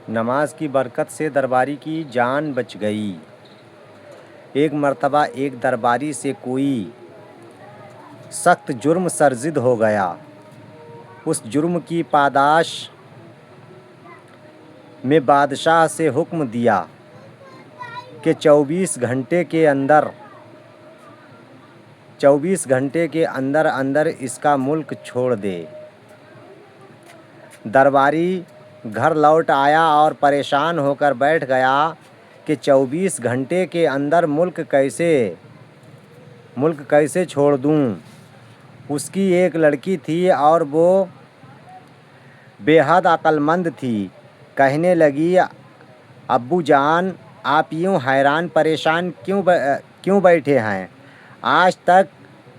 نماز کی برکت سے درباری کی جان بچ گئی۔ ایک مرتبہ ایک درباری سے کوئی سخت جرم سرزد ہو گیا۔ اس جرم کی پاداش میں بادشاہ سے حکم دیا کہ 24 گھنٹے کے اندر اس کا ملک چھوڑ دے۔ درباری گھر لوٹ آیا اور پریشان ہو کر بیٹھ گیا کہ 24 گھنٹے کے اندر ملک کیسے چھوڑ دوں۔ اس کی ایک لڑکی تھی اور وہ بے حد عقل مند تھی۔ کہنے لگی، ابو جان، آپ یوں حیران پریشان کیوں بیٹھے ہیں؟ آج تک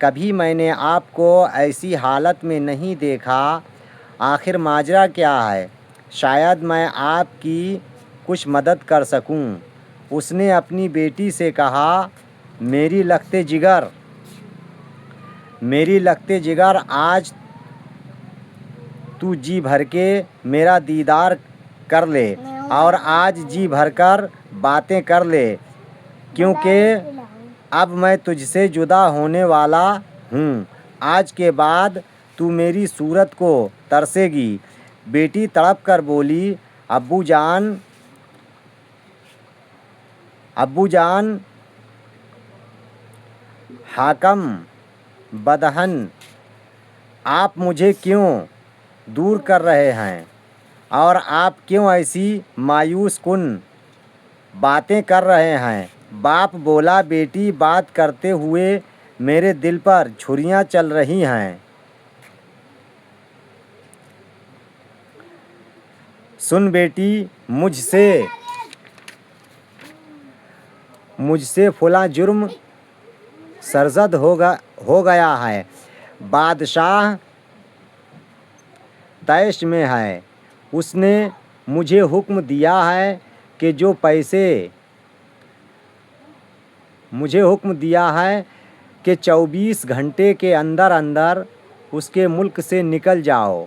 کبھی میں نے آپ کو ایسی حالت میں نہیں دیکھا۔ آخر ماجرا کیا ہے؟ شاید میں آپ کی کچھ مدد کر سکوں۔ اس نے اپنی بیٹی سے کہا، میری لگتے جگر آج تو جی بھر کے میرا دیدار کر لے اور آج جی بھر کر باتیں کر لے، کیونکہ اب میں تجھ سے جدا ہونے والا ہوں۔ آج کے بعد تو میری صورت کو ترسے گی۔ بیٹی تڑپ کر بولی، ابو جان، حاکم بدہن، آپ مجھے کیوں دور کر رہے ہیں اور آپ کیوں ایسی مایوس کن باتیں کر رہے ہیں؟ باپ بولا، بیٹی، بات کرتے ہوئے میرے دل پر چھریاں چل رہی ہیں۔ سن بیٹی، مجھ سے فلاں جرم سرزد ہو گیا ہے۔ بادشاہ طیش میں ہے۔ اس نے مجھے حکم دیا ہے کہ مجھے حکم دیا ہے کہ 24 گھنٹے کے اندر اس کے ملک سے نکل جاؤ،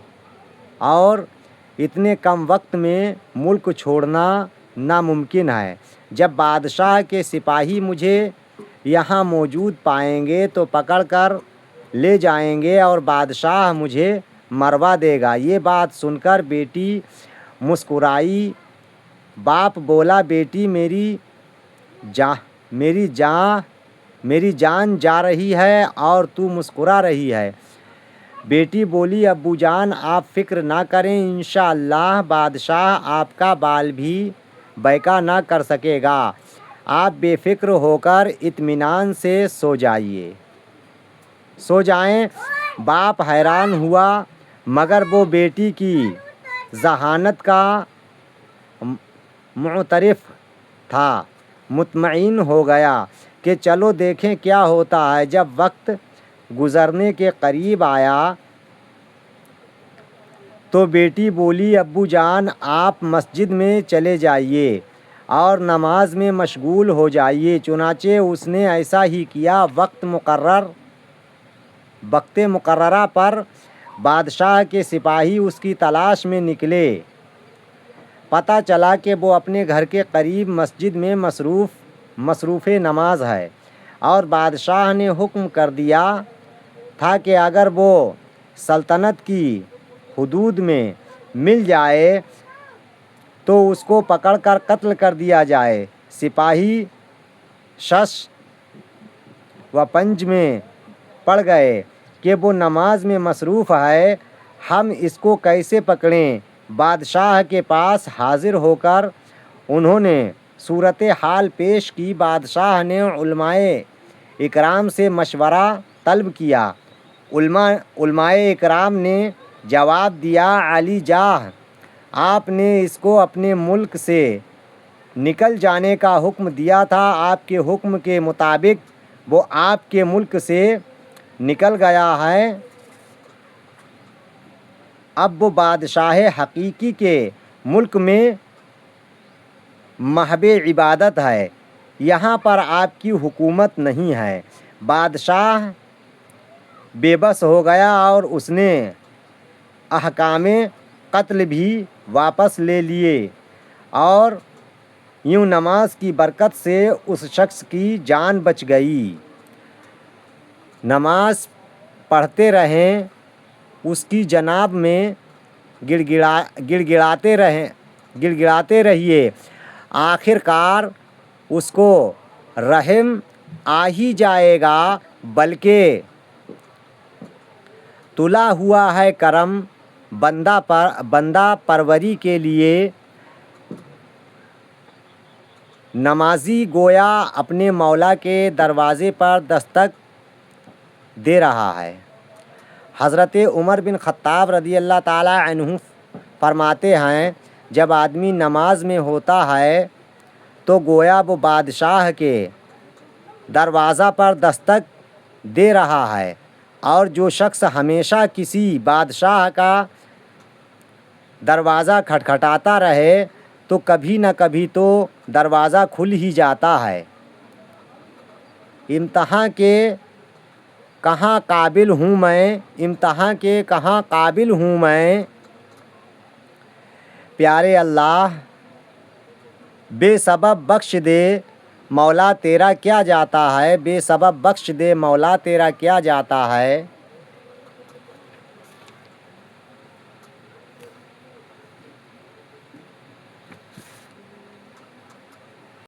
اور اتنے کم وقت میں ملک چھوڑنا ناممکن ہے۔ جب بادشاہ کے سپاہی مجھے یہاں موجود پائیں گے تو پکڑ کر لے جائیں گے اور بادشاہ مجھے مروا دے گا۔ یہ بات سن کر بیٹی مسکرائی۔ باپ بولا، بیٹی، میری جان جا رہی ہے اور تو مسکرا رہی ہے۔ بیٹی بولی، ابو جان، آپ فکر نہ کریں، انشاءاللہ بادشاہ آپ کا بال بھی بیکا نہ کر سکے گا۔ آپ بے فکر ہو کر اطمینان سے سو جائیں۔ باپ حیران ہوا، مگر وہ بیٹی کی ذہانت کا معترف تھا۔ مطمئن ہو گیا کہ چلو دیکھیں کیا ہوتا ہے۔ جب وقت گزرنے کے قریب آیا تو بیٹی بولی، ابو جان، آپ مسجد میں چلے جائیے اور نماز میں مشغول ہو جائیے۔ چنانچہ اس نے ایسا ہی کیا۔ وقت مقررہ پر بادشاہ کے سپاہی اس کی تلاش میں نکلے۔ پتہ چلا کہ وہ اپنے گھر کے قریب مسجد میں مصروف نماز ہے، اور بادشاہ نے حکم کر دیا تھا کہ اگر وہ سلطنت کی حدود میں مل جائے تو اس کو پکڑ کر قتل کر دیا جائے۔ سپاہی شش و پنج میں پڑ گئے کہ وہ نماز میں مصروف ہے، ہم اس کو کیسے پکڑیں؟ بادشاہ کے پاس حاضر ہو کر انہوں نے صورتحال پیش کی۔ بادشاہ نے علماء اکرام سے مشورہ طلب کیا۔ علماء اکرام نے جواب دیا، عالی جاہ، آپ نے اس کو اپنے ملک سے نکل جانے کا حکم دیا تھا۔ آپ کے حکم کے مطابق وہ آپ کے ملک سے نکل گیا ہے۔ اب وہ بادشاہ حقیقی کے ملک میں محب عبادت ہے، یہاں پر آپ کی حکومت نہیں ہے۔ بادشاہ بے بس ہو گیا اور اس نے احکام قتل بھی واپس لے لیے۔ اور یوں نماز کی برکت سے اس شخص کی جان بچ گئی۔ نماز پڑھتے رہیں، اس کی جناب میں گڑگڑاتے رہیے، آخر کار اس کو رحم آ ہی جائے گا، بلکہ تلا ہوا ہے کرم بندہ پروری کے لیے۔ نمازی گویا اپنے مولا کے دروازے پر دستک دے رہا ہے۔ حضرت عمر بن خطاب رضی اللہ تعالیٰ عنہ فرماتے ہیں، جب آدمی نماز میں ہوتا ہے تو گویا وہ بادشاہ کے دروازہ پر دستک دے رہا ہے، اور جو شخص ہمیشہ کسی بادشاہ کا دروازہ کھٹکھٹاتا رہے تو کبھی نہ کبھی تو دروازہ کھل ہی جاتا ہے۔ امتحان کے کہاں قابل ہوں میں، پیارے اللہ بے سبب بخش دے مولا تیرا کیا جاتا ہے، بے سبب بخش دے مولا تیرا کیا جاتا ہے۔